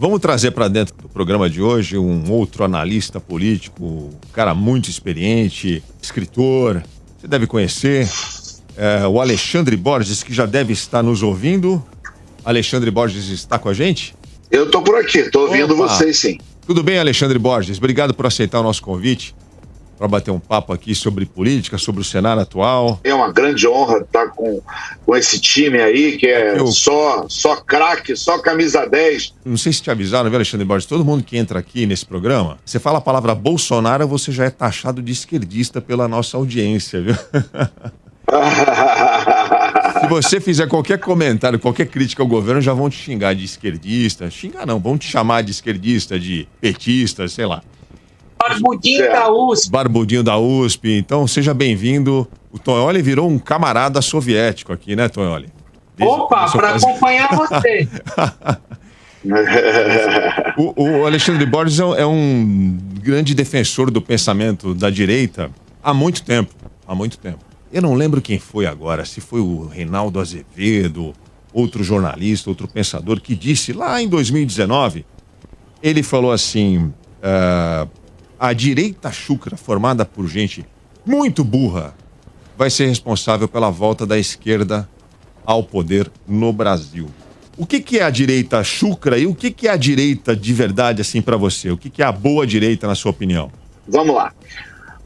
Vamos trazer para dentro do programa de hoje um outro analista político, um cara muito experiente, escritor, você deve conhecer, o Alexandre Borges, que já deve estar nos ouvindo. Alexandre Borges está com a gente? Eu estou por aqui, estou ouvindo vocês sim. Tudo bem, Alexandre Borges? Obrigado por aceitar o nosso convite para bater um papo aqui sobre política, sobre o cenário atual. É uma grande honra estar com esse time aí, que é só craque, só camisa 10. Não sei se te avisaram, viu, Alexandre Borges? Todo mundo que entra aqui nesse programa, você fala a palavra Bolsonaro, você já é taxado de esquerdista pela nossa audiência, viu? Se você fizer qualquer comentário, qualquer crítica ao governo, já vão te xingar de esquerdista. Xingar não, vão te chamar de esquerdista, de petista, sei lá. Barbudinho da USP. Barbudinho da USP. Então, seja bem-vindo. O Tonholi virou um camarada soviético aqui, né, Tonholi? Opa, para acompanhar você. O Alexandre Borges é um grande defensor do pensamento da direita há muito tempo. Há muito tempo. Eu não lembro quem foi agora, se foi o Reinaldo Azevedo, outro jornalista, outro pensador, que disse lá em 2019, ele falou assim, a direita chucra, formada por gente muito burra, vai ser responsável pela volta da esquerda ao poder no Brasil. O que é a direita chucra e o que é a direita de verdade, assim, para você? O que é a boa direita, na sua opinião? Vamos lá.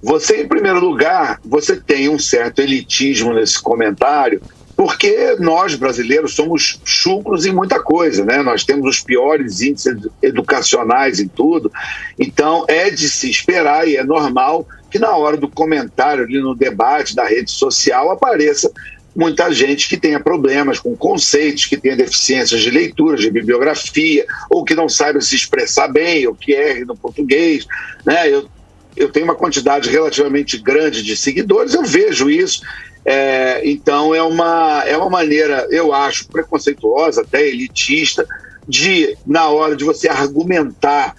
Você, em primeiro lugar, você tem um certo elitismo nesse comentário, porque nós, brasileiros, somos chucros em muita coisa, né? Nós temos os piores índices educacionais em tudo, então é de se esperar e é normal que na hora do comentário, ali no debate da rede social, apareça muita gente que tenha problemas com conceitos, que tenha deficiências de leitura, de bibliografia, ou que não saiba se expressar bem, ou que erre no português, né? Eu tenho uma quantidade relativamente grande de seguidores, eu vejo isso, então é uma maneira, eu acho, preconceituosa, até elitista, de, na hora de você argumentar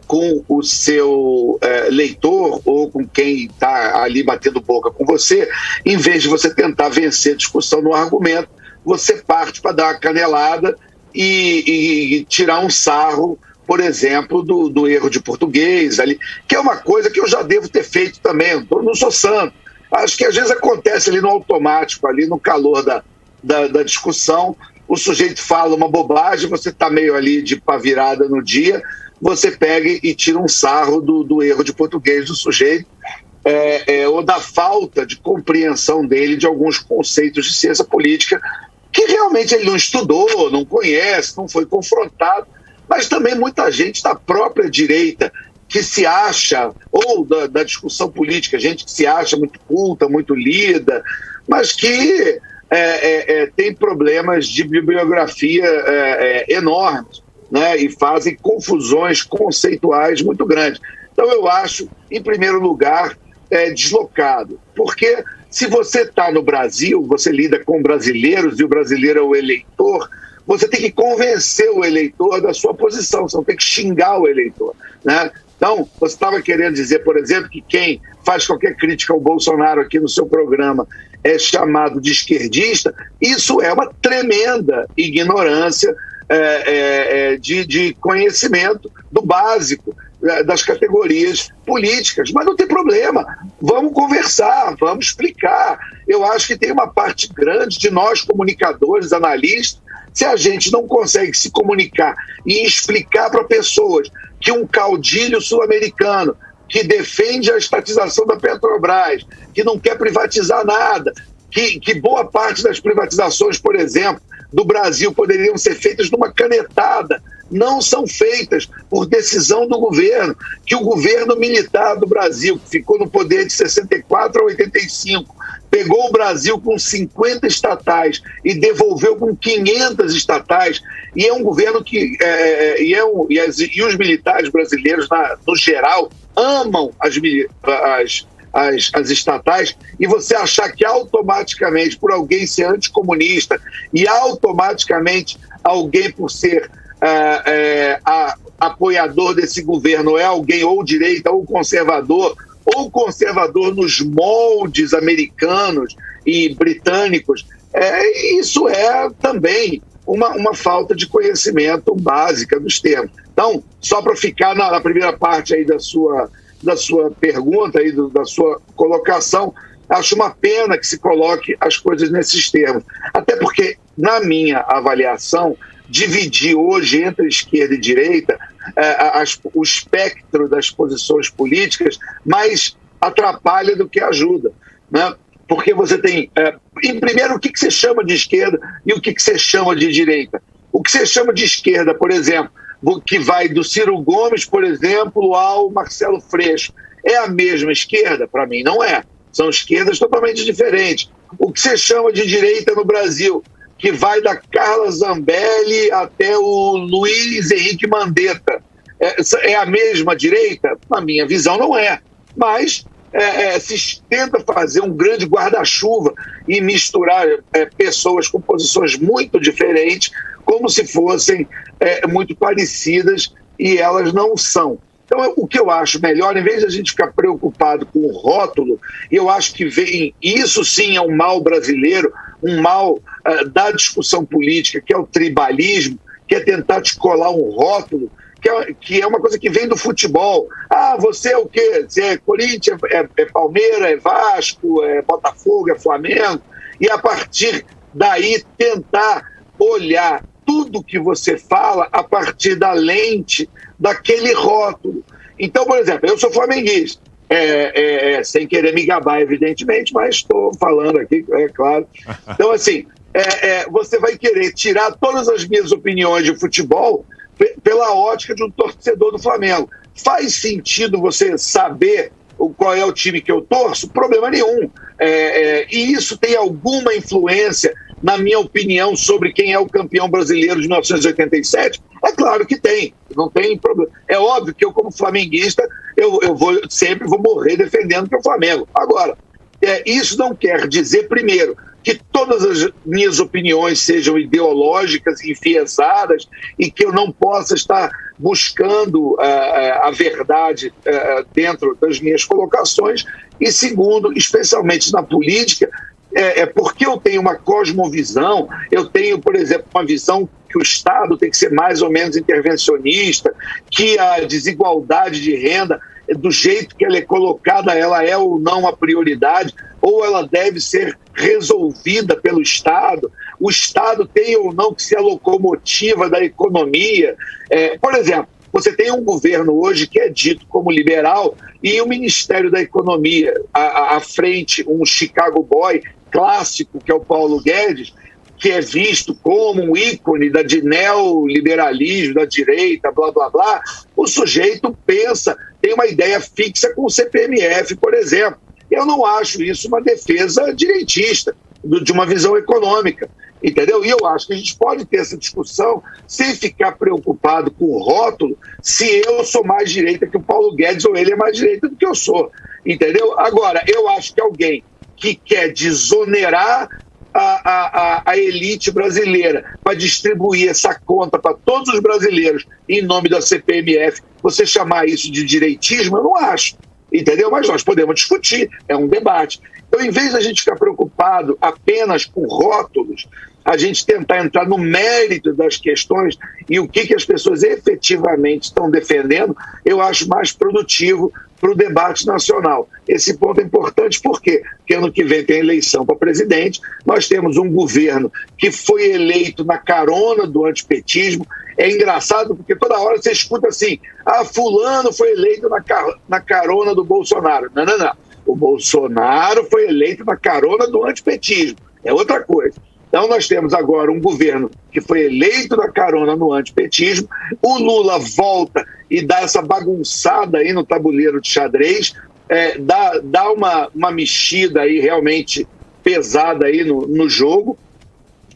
com o seu leitor ou com quem está ali batendo boca com você, em vez de você tentar vencer a discussão no argumento, você parte para dar uma canelada e tirar um sarro, por exemplo, do erro de português, ali, que é uma coisa que eu já devo ter feito também, eu não sou santo. Acho que às vezes acontece ali no automático, ali no calor da discussão, o sujeito fala uma bobagem, você está meio ali de pá virada no dia, você pega e tira um sarro do erro de português do sujeito, ou da falta de compreensão dele de alguns conceitos de ciência política, que realmente ele não estudou, não conhece, não foi confrontado, mas também muita gente da própria direita que se acha, ou da discussão política, gente que se acha muito culta, muito lida, mas que tem problemas de bibliografia enormes, né, e fazem confusões conceituais muito grandes. Então eu acho, em primeiro lugar, deslocado, porque se você está no Brasil, você lida com brasileiros e o brasileiro é o eleitor, você tem que convencer o eleitor da sua posição, você não tem que xingar o eleitor, né? Então, você estava querendo dizer, por exemplo, que quem faz qualquer crítica ao Bolsonaro aqui no seu programa é chamado de esquerdista, isso é uma tremenda ignorância de conhecimento do básico, das categorias políticas, mas não tem problema, vamos conversar, vamos explicar. Eu acho que tem uma parte grande de nós comunicadores, analistas, se a gente não consegue se comunicar e explicar para pessoas que um caudilho sul-americano que defende a estatização da Petrobras, que não quer privatizar nada, que boa parte das privatizações, por exemplo, do Brasil poderiam ser feitas numa canetada, não são feitas por decisão do governo, que o governo militar do Brasil, que ficou no poder de 64 a 85, pegou o Brasil com 50 estatais e devolveu com 500 estatais, e é um governo que e os militares brasileiros, no geral, amam as estatais, e você achar que automaticamente, por alguém ser anticomunista e automaticamente alguém por ser apoiador desse governo é alguém ou direita ou conservador nos moldes americanos e britânicos, isso é também uma falta de conhecimento básica dos termos. Então, só para ficar na primeira parte aí da sua pergunta, aí da sua colocação, acho uma pena que se coloque as coisas nesses termos. Até porque, na minha avaliação, dividir hoje entre esquerda e direita o espectro das posições políticas mais atrapalha do que ajuda, né? Porque você tem, em primeiro, o que você chama de esquerda e o que você chama de direita. O que você chama de esquerda, por exemplo, que vai do Ciro Gomes, por exemplo, ao Marcelo Freixo, é a mesma esquerda? Para mim, não é. São esquerdas totalmente diferentes. O que você chama de direita no Brasil, que vai da Carla Zambelli até o Luiz Henrique Mandetta, é a mesma direita? Na minha visão, não é. Mas se tenta fazer um grande guarda-chuva e misturar pessoas com posições muito diferentes, como se fossem muito parecidas, e elas não são. Então, o que eu acho melhor, em vez de a gente ficar preocupado com o rótulo, eu acho que isso sim é um mal brasileiro, um mal da discussão política, que é o tribalismo, que é tentar te colar um rótulo, que é uma coisa que vem do futebol. Ah, você é o quê? Você é Corinthians, é Palmeiras, é Vasco, é Botafogo, é Flamengo, e a partir daí tentar olhar tudo que você fala a partir da lente daquele rótulo. Então, por exemplo, eu sou flamenguista, sem querer me gabar, evidentemente, mas estou falando aqui, é claro. Então, assim, você vai querer tirar todas as minhas opiniões de futebol pela ótica de um torcedor do Flamengo. Faz sentido você saber qual é o time que eu torço? Problema nenhum. E isso tem alguma influência, na minha opinião, sobre quem é o campeão brasileiro de 1987? É claro que tem, não tem problema. É óbvio que eu, como flamenguista, eu sempre vou morrer defendendo que é o Flamengo. Agora, isso não quer dizer, primeiro, que todas as minhas opiniões sejam ideológicas, enfiesadas, e que eu não possa estar buscando a verdade dentro das minhas colocações. E segundo, especialmente na política, porque eu tenho uma cosmovisão, eu tenho, por exemplo, uma visão que o Estado tem que ser mais ou menos intervencionista, que a desigualdade de renda, do jeito que ela é colocada, ela é ou não a prioridade, ou ela deve ser resolvida pelo Estado. O Estado tem ou não que ser a locomotiva da economia. Por exemplo, você tem um governo hoje que é dito como liberal e o Ministério da Economia à frente, um Chicago Boy clássico, que é o Paulo Guedes, que é visto como um ícone de neoliberalismo, da direita, blá, blá, blá. O sujeito pensa, tem uma ideia fixa com o CPMF, por exemplo. Eu não acho isso uma defesa direitista, de uma visão econômica, entendeu? E eu acho que a gente pode ter essa discussão sem ficar preocupado com o rótulo, se eu sou mais direita que o Paulo Guedes ou ele é mais direita do que eu sou, entendeu? Agora, eu acho que alguém que quer desonerar a elite brasileira para distribuir essa conta para todos os brasileiros em nome da CPMF, você chamar isso de direitismo, eu não acho, entendeu? Mas nós podemos discutir, é um debate. Então, em vez de a gente ficar preocupado apenas com rótulos, a gente tentar entrar no mérito das questões e o que as pessoas efetivamente estão defendendo, eu acho mais produtivo para o debate nacional. Esse ponto é importante, por quê? Porque ano que vem tem eleição para presidente, nós temos um governo que foi eleito na carona do antipetismo. É engraçado porque toda hora você escuta assim, fulano foi eleito na carona do Bolsonaro. Não, não, não. O Bolsonaro foi eleito na carona do antipetismo. É outra coisa. Então nós temos agora um governo que foi eleito na carona no antipetismo, o Lula volta e dá essa bagunçada aí no tabuleiro de xadrez, dá uma mexida aí realmente pesada aí no jogo,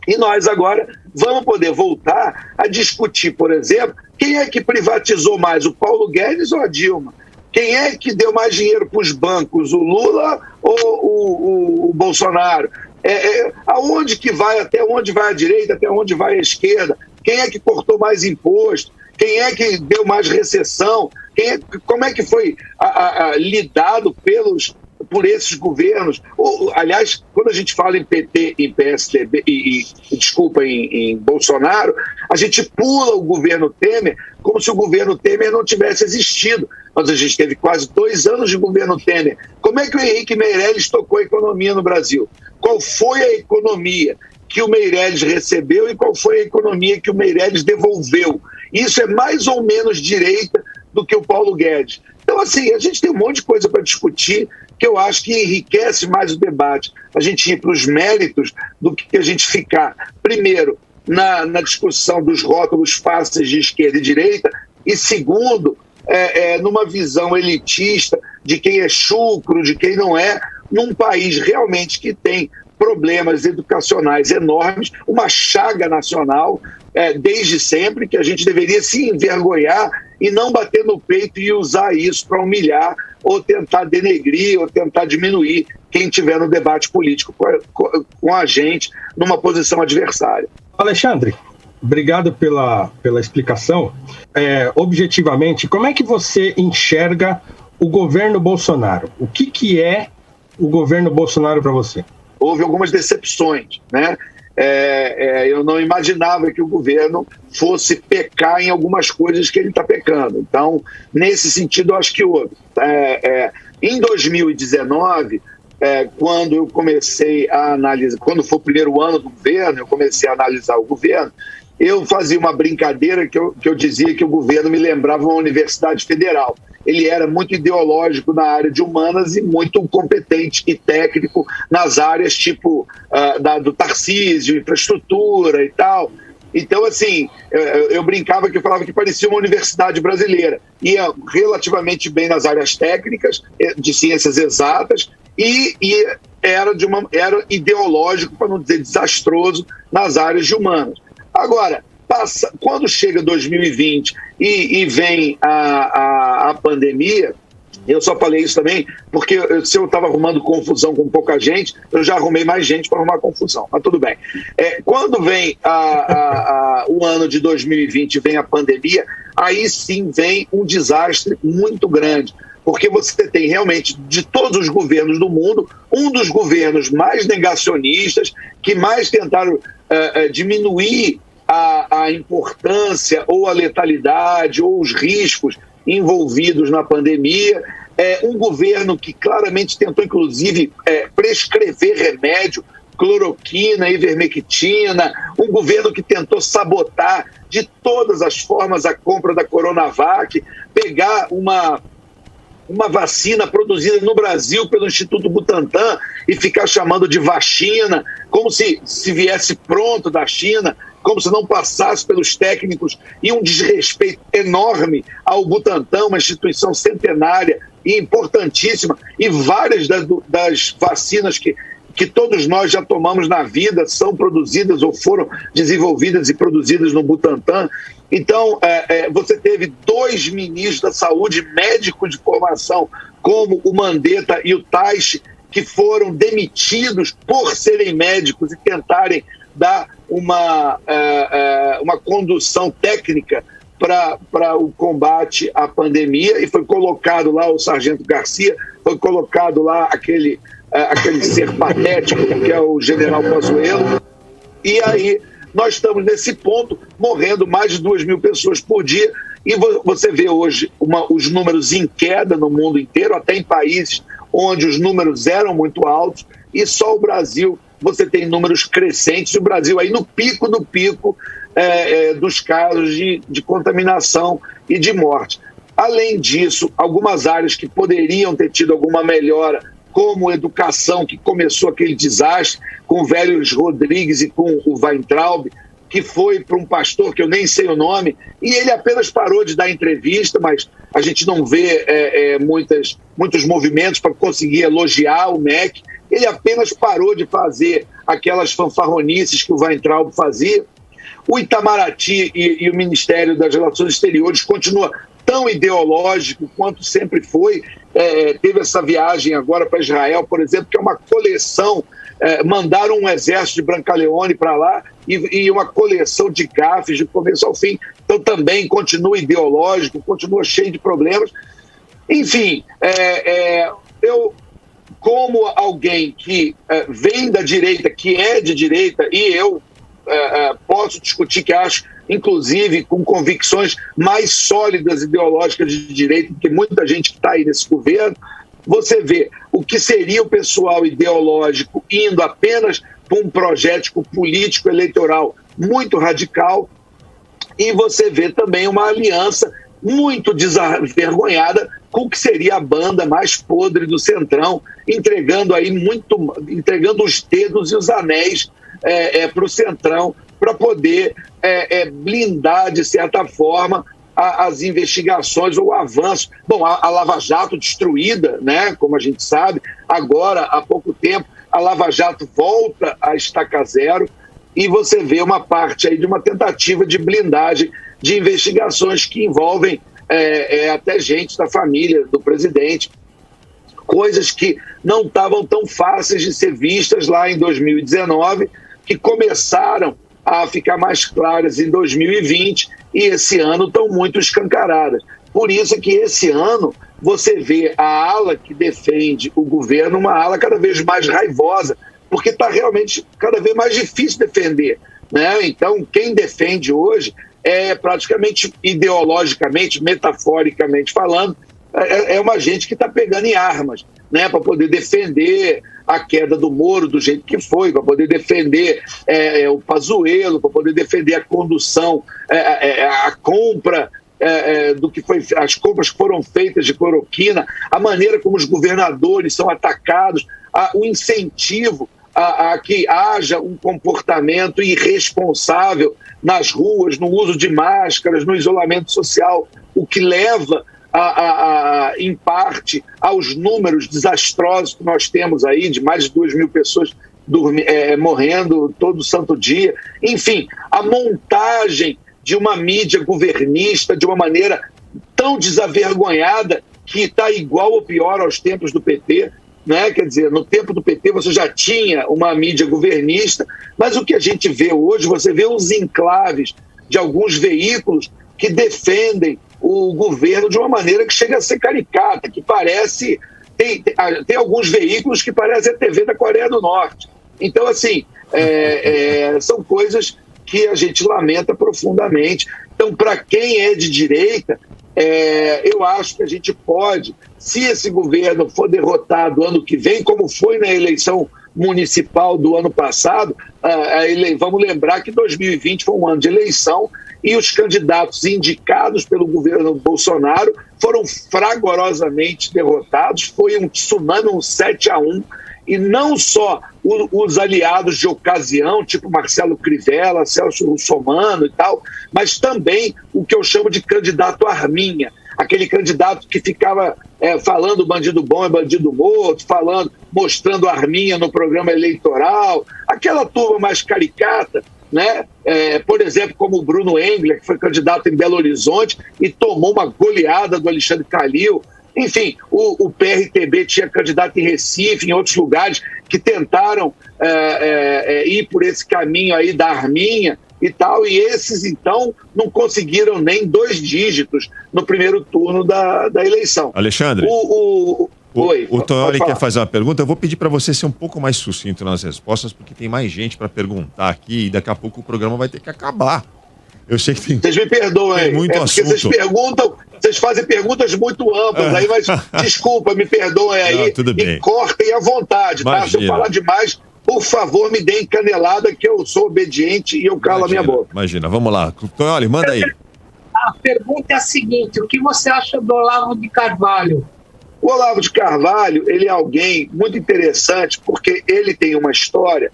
e nós agora vamos poder voltar a discutir, por exemplo, quem é que privatizou mais, o Paulo Guedes ou a Dilma? Quem é que deu mais dinheiro para os bancos, o Lula ou o Bolsonaro? Aonde que vai, até onde vai a direita, até onde vai a esquerda? Quem é que cortou mais imposto? Quem é que deu mais recessão? Como é que foi lidado por esses governos. Aliás, quando a gente fala em PT, em PSDB, em Bolsonaro, a gente pula o governo Temer como se o governo Temer não tivesse existido. Mas a gente teve quase 2 anos de governo Temer. Como é que o Henrique Meirelles tocou a economia no Brasil? Qual foi a economia que o Meirelles recebeu e qual foi a economia que o Meirelles devolveu? Isso é mais ou menos direita do que o Paulo Guedes. Então, assim, a gente tem um monte de coisa para discutir que eu acho que enriquece mais o debate. A gente ir para os méritos do que a gente ficar, primeiro, na discussão dos rótulos fáceis de esquerda e direita, e segundo, numa visão elitista de quem é chucro, de quem não é, num país realmente que tem problemas educacionais enormes, uma chaga nacional desde sempre, que a gente deveria se envergonhar e não bater no peito e usar isso para humilhar ou tentar denegrir ou tentar diminuir quem estiver no debate político com a gente numa posição adversária. Alexandre, obrigado pela explicação. Objetivamente, como é que você enxerga o governo Bolsonaro? O que é o governo Bolsonaro para você? Houve algumas decepções, né? Eu não imaginava que o governo fosse pecar em algumas coisas que ele está pecando. Então, nesse sentido, eu acho que houve. Em 2019, quando eu comecei a analisar, quando foi o primeiro ano do governo, eu comecei a analisar o governo, eu fazia uma brincadeira que eu dizia que o governo me lembrava uma universidade federal. Ele era muito ideológico na área de humanas e muito competente e técnico nas áreas tipo do Tarcísio, infraestrutura e tal. Então, assim, eu brincava que eu falava que parecia uma universidade brasileira. Ia relativamente bem nas áreas técnicas, de ciências exatas, e era ideológico, para não dizer desastroso, nas áreas de humanas. Agora, quando chega 2020 e vem a pandemia, eu só falei isso também porque se eu estava arrumando confusão com pouca gente, eu já arrumei mais gente para arrumar confusão, mas tudo bem. Quando vem o ano de 2020 vem a pandemia, aí sim vem um desastre muito grande, porque você tem realmente, de todos os governos do mundo, um dos governos mais negacionistas, que mais tentaram diminuir a importância ou a letalidade ou os riscos envolvidos na pandemia, um governo que claramente tentou, inclusive, prescrever remédio, cloroquina, ivermectina, um governo que tentou sabotar de todas as formas a compra da Coronavac, pegar uma vacina produzida no Brasil pelo Instituto Butantan e ficar chamando de vacina, como se viesse pronto da China, como se não passasse pelos técnicos, e um desrespeito enorme ao Butantan, uma instituição centenária e importantíssima, e várias das vacinas que todos nós já tomamos na vida são produzidas ou foram desenvolvidas e produzidas no Butantan. Então, você teve 2 ministros da saúde, médicos de formação, como o Mandetta e o Taishi, que foram demitidos por serem médicos e tentarem dar uma condução técnica para o combate à pandemia, e foi colocado lá o Sargento Garcia, foi colocado lá aquele ser patético que é o General Pazuello, e aí nós estamos nesse ponto, morrendo mais de 2.000 pessoas por dia, e você vê hoje os números em queda no mundo inteiro, até em países onde os números eram muito altos, e só o Brasil você tem números crescentes, e o Brasil aí no pico do pico dos casos de contaminação e de morte. Além disso, algumas áreas que poderiam ter tido alguma melhora, como educação, que começou aquele desastre com o Vélez Rodrigues e com o Weintraub, que foi para um pastor que eu nem sei o nome, e ele apenas parou de dar entrevista, mas a gente não vê muitos movimentos para conseguir elogiar o MEC. Ele apenas parou de fazer aquelas fanfarronices que o Weintraub fazia. O Itamaraty e o Ministério das Relações Exteriores continua tão ideológico quanto sempre foi. Teve essa viagem agora para Israel, por exemplo, que é uma coleção, mandaram um exército de Brancaleone para lá e uma coleção de gafes de começo ao fim. Então também continua ideológico, continua cheio de problemas. Enfim, como alguém que vem da direita, que é de direita, e eu posso discutir que acho, inclusive, com convicções mais sólidas ideológicas de direita, porque muita gente que está aí nesse governo, você vê o que seria o pessoal ideológico indo apenas para um projeto político eleitoral muito radical, e você vê também uma aliança muito desenvergonhada com o que seria a banda mais podre do Centrão, entregando os dedos e os anéis para o Centrão, para poder blindar, de certa forma, as investigações ou o avanço. Bom, a Lava Jato destruída, né, como a gente sabe, agora, há pouco tempo, a Lava Jato volta a estaca zero, e você vê uma parte aí de uma tentativa de blindagem de investigações que envolvem até gente da família do presidente, coisas que não estavam tão fáceis de ser vistas lá em 2019, que começaram a ficar mais claras em 2020 e esse ano estão muito escancaradas. Por isso que esse ano você vê a ala que defende o governo, uma ala cada vez mais raivosa, porque está realmente cada vez mais difícil defender, né? Então, quem defende hoje praticamente ideologicamente, metaforicamente falando, é uma gente que está pegando em armas, né, para poder defender a queda do Moro do jeito que foi, para poder defender o Pazuello, para poder defender a condução, a compra do que foi, as compras que foram feitas de cloroquina, a maneira como os governadores são atacados, o incentivo a que haja um comportamento irresponsável nas ruas, no uso de máscaras, no isolamento social, o que leva, em parte, aos números desastrosos que nós temos aí, de mais de 2.000 pessoas morrendo todo santo dia. Enfim, a montagem de uma mídia governista de uma maneira tão desavergonhada que está igual ou pior aos tempos do PT, né? Quer dizer, no tempo do PT você já tinha uma mídia governista, mas o que a gente vê hoje, você vê os enclaves de alguns veículos que defendem o governo de uma maneira que chega a ser caricata, que parece... Tem alguns veículos que parecem a TV da Coreia do Norte. Então, assim, são coisas que a gente lamenta profundamente. Então, para quem é de direita, eu acho que a gente pode, se esse governo for derrotado ano que vem, como foi na eleição municipal do ano passado, vamos lembrar que 2020 foi um ano de eleição e os candidatos indicados pelo governo Bolsonaro foram fragorosamente derrotados, foi um tsunami, um 7-1, e não só os aliados de ocasião, tipo Marcelo Crivella, Celso Russomano e tal, mas também o que eu chamo de candidato arminha, aquele candidato que ficava falando bandido bom é bandido morto, mostrando arminha no programa eleitoral, aquela turma mais caricata, né? Por exemplo, como o Bruno Engler, que foi candidato em Belo Horizonte e tomou uma goleada do Alexandre Calil. Enfim, o PRTB tinha candidato em Recife, em outros lugares, que tentaram ir por esse caminho aí da arminha e tal, e esses, então, não conseguiram nem 2 dígitos no primeiro turno da eleição. Alexandre, Oi, o Tonholi quer fazer uma pergunta. Eu vou pedir para você ser um pouco mais sucinto nas respostas, porque tem mais gente para perguntar aqui e daqui a pouco o programa vai ter que acabar. Eu sei que tem. Vocês me perdoem, muito assunto. Porque vocês fazem perguntas muito amplas aí, mas desculpa, me perdoem aí. Não, tudo bem. E cortem à vontade, tá? Se eu falar demais, por favor, me deem canelada, que eu sou obediente e eu calo a minha boca. Imagina, vamos lá. Tonholi, manda aí. A pergunta é a seguinte: o que você acha do Olavo de Carvalho? O Olavo de Carvalho, ele é alguém muito interessante, porque ele tem uma história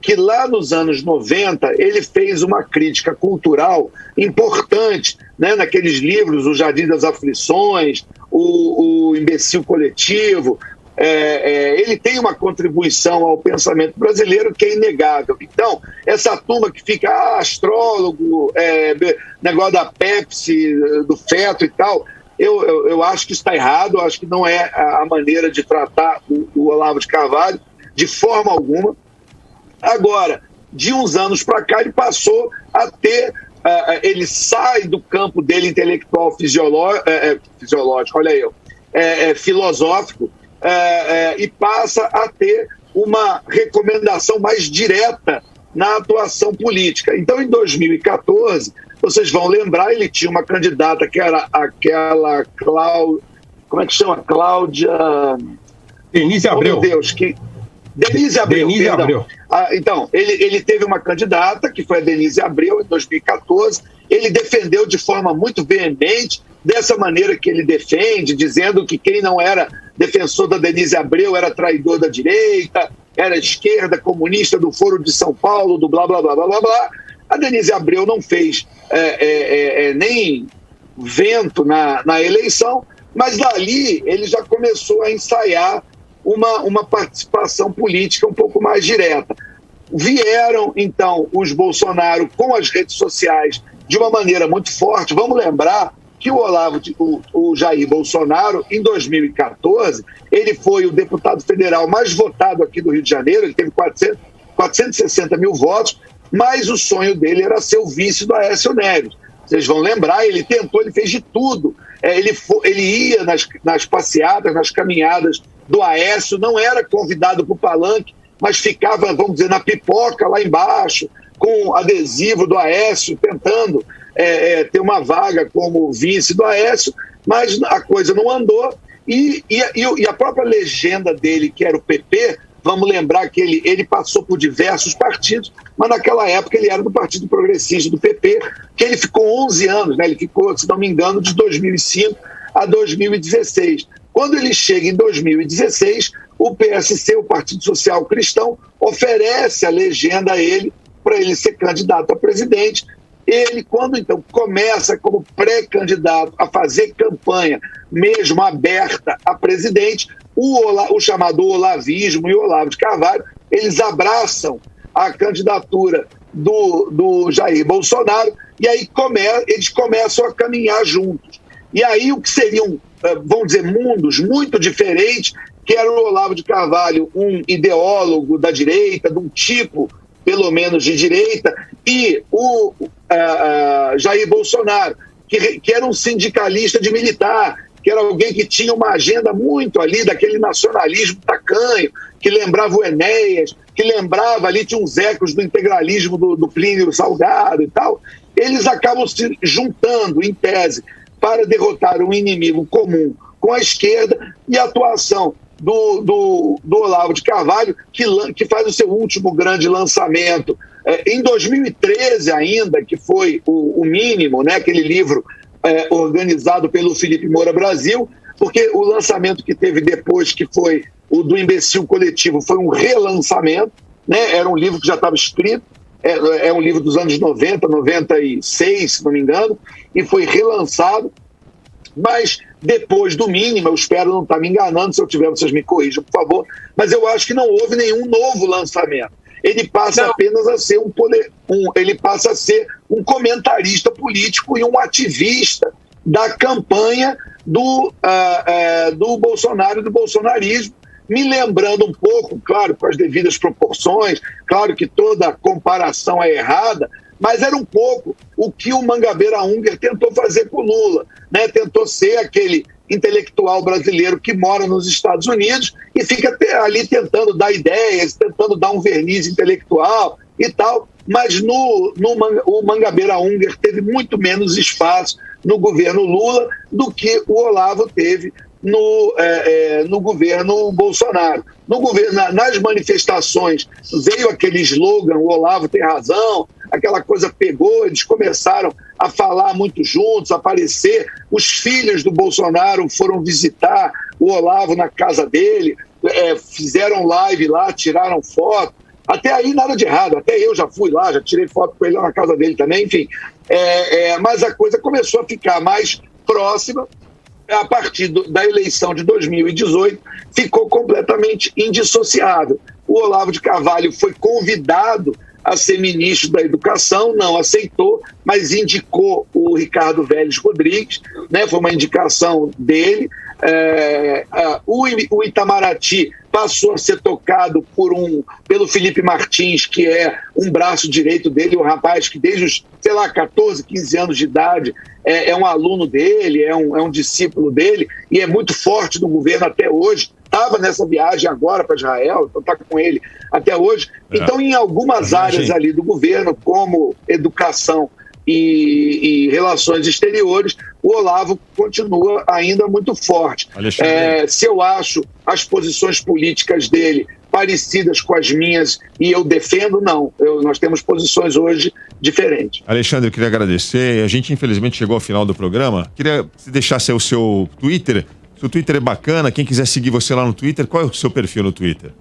que lá nos anos 90 ele fez uma crítica cultural importante, né, naqueles livros, O Jardim das Aflições, o Imbecil Coletivo. Ele tem uma contribuição ao pensamento brasileiro que é inegável. Então, essa turma que fica astrólogo, negócio da Pepsi, do feto e tal, eu acho que está errado, eu acho que não é a maneira de tratar o Olavo de Carvalho, de forma alguma. Agora, de uns anos para cá, ele passou a ter... ele sai do campo dele intelectual fisiológico, olha eu, filosófico, e passa a ter uma recomendação mais direta na atuação política. Então, em 2014, vocês vão lembrar, ele tinha uma candidata que era aquela como é que chama? Cláudia... Denise Abreu. Oh, meu Deus, Denise Abreu. Denise Abreu. Então, ele teve uma candidata, que foi a Denise Abreu, em 2014. Ele defendeu de forma muito veemente, dessa maneira que ele defende, dizendo que quem não era defensor da Denise Abreu era traidor da direita, era esquerda, comunista do Foro de São Paulo, do blá, blá, blá, blá, blá, blá. A Denise Abreu não fez nem vento na eleição, mas dali ele já começou a ensaiar uma participação política um pouco mais direta. Vieram, então, os Bolsonaro com as redes sociais de uma maneira muito forte. Vamos lembrar que o Jair Bolsonaro, em 2014, ele foi o deputado federal mais votado aqui do Rio de Janeiro, ele teve 460 mil votos, mas o sonho dele era ser o vice do Aécio Neves. Vocês vão lembrar, ele fez de tudo. Ele ia nas passeadas, nas caminhadas do Aécio, não era convidado para o palanque, mas ficava, vamos dizer, na pipoca lá embaixo, com adesivo do Aécio, tentando ter uma vaga como vice do Aécio, mas a coisa não andou. E a própria legenda dele, que era o PP, vamos lembrar que ele passou por diversos partidos, mas naquela época ele era do Partido Progressista, do PP, que ele ficou 11 anos, né? Ele ficou, se não me engano, de 2005 a 2016. Quando ele chega em 2016, o PSC, o Partido Social Cristão, oferece a legenda a ele para ele ser candidato a presidente. Ele, quando então começa como pré-candidato a fazer campanha, mesmo aberta a presidente, o chamado olavismo e o Olavo de Carvalho, eles abraçam a candidatura do Jair Bolsonaro e aí eles começam a caminhar juntos. E aí o que seriam, vamos dizer, mundos muito diferentes, que era o Olavo de Carvalho, um ideólogo da direita, de um tipo, pelo menos, de direita, e o Jair Bolsonaro, que era um sindicalista de militar, que era alguém que tinha uma agenda muito ali daquele nacionalismo tacanho, que lembrava o Enéas, que lembrava ali, tinha uns ecos do integralismo do Plínio Salgado e tal. Eles acabam se juntando, em tese, para derrotar um inimigo comum com a esquerda, e a atuação do Olavo de Carvalho, que faz o seu último grande lançamento em 2013 ainda, que foi o Mínimo, né, aquele livro organizado pelo Felipe Moura Brasil, porque o lançamento que teve depois, que foi o do Imbecil Coletivo, foi um relançamento, né, era um livro que já estava escrito, é um livro dos anos 90, 96, se não me engano, e foi relançado, mas depois do Mínimo, eu espero não estar me enganando, se eu tiver, vocês me corrijam, por favor, mas eu acho que não houve nenhum novo lançamento. Ele passa apenas a ser ele passa a ser um comentarista político e um ativista da campanha do Bolsonaro e do bolsonarismo, me lembrando um pouco, claro, com as devidas proporções, claro que toda comparação é errada, mas era um pouco o que o Mangabeira Unger tentou fazer com o Lula, né? Tentou ser aquele intelectual brasileiro que mora nos Estados Unidos e fica ali tentando dar ideias, tentando dar um verniz intelectual e tal, mas o Mangabeira Unger teve muito menos espaço no governo Lula do que o Olavo teve no governo Bolsonaro. Nas manifestações veio aquele slogan, o Olavo tem razão, aquela coisa pegou, eles começaram a falar muito juntos, a aparecer. Os filhos do Bolsonaro foram visitar o Olavo na casa dele, fizeram live lá, tiraram foto. Até aí nada de errado, até eu já fui lá, já tirei foto com ele lá na casa dele também, enfim. Mas a coisa começou a ficar mais próxima. A partir da eleição de 2018, ficou completamente indissociável. O Olavo de Carvalho foi convidado a ser ministro da Educação, não aceitou, mas indicou o Ricardo Vélez Rodrigues, né? Foi uma indicação dele. O Itamaraty passou a ser tocado pelo Felipe Martins, que é um braço direito dele, um rapaz que desde os, 14, 15 anos de idade é um aluno dele, é um discípulo dele e é muito forte no governo até hoje. estava nessa viagem agora para Israel, então está com ele até hoje. Então, em algumas áreas ali do governo, como educação e relações exteriores, o Olavo continua ainda muito forte. Se eu acho as posições políticas dele parecidas com as minhas e eu defendo, não. Nós temos posições hoje diferentes. Alexandre, eu queria agradecer. A gente, infelizmente, chegou ao final do programa. Queria que você deixasse o seu Twitter. Seu Twitter é bacana. Quem quiser seguir você lá no Twitter, qual é o seu perfil no Twitter?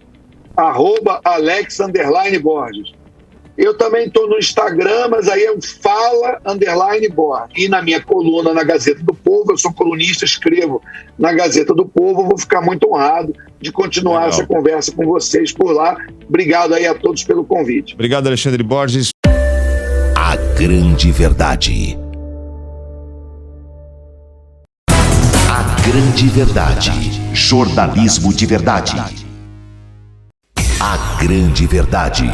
@Alex_Borges. Eu também estou no Instagram, mas aí é Fala_Borges. E na minha coluna na Gazeta do Povo, eu sou colunista, escrevo na Gazeta do Povo, vou ficar muito honrado de continuar essa conversa com vocês por lá. Obrigado aí a todos pelo convite. Obrigado, Alexandre Borges. A grande verdade. A grande verdade. Jornalismo de verdade. A grande verdade.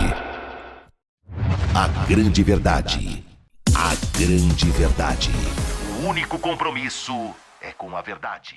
A grande verdade. A grande verdade. O único compromisso é com a verdade.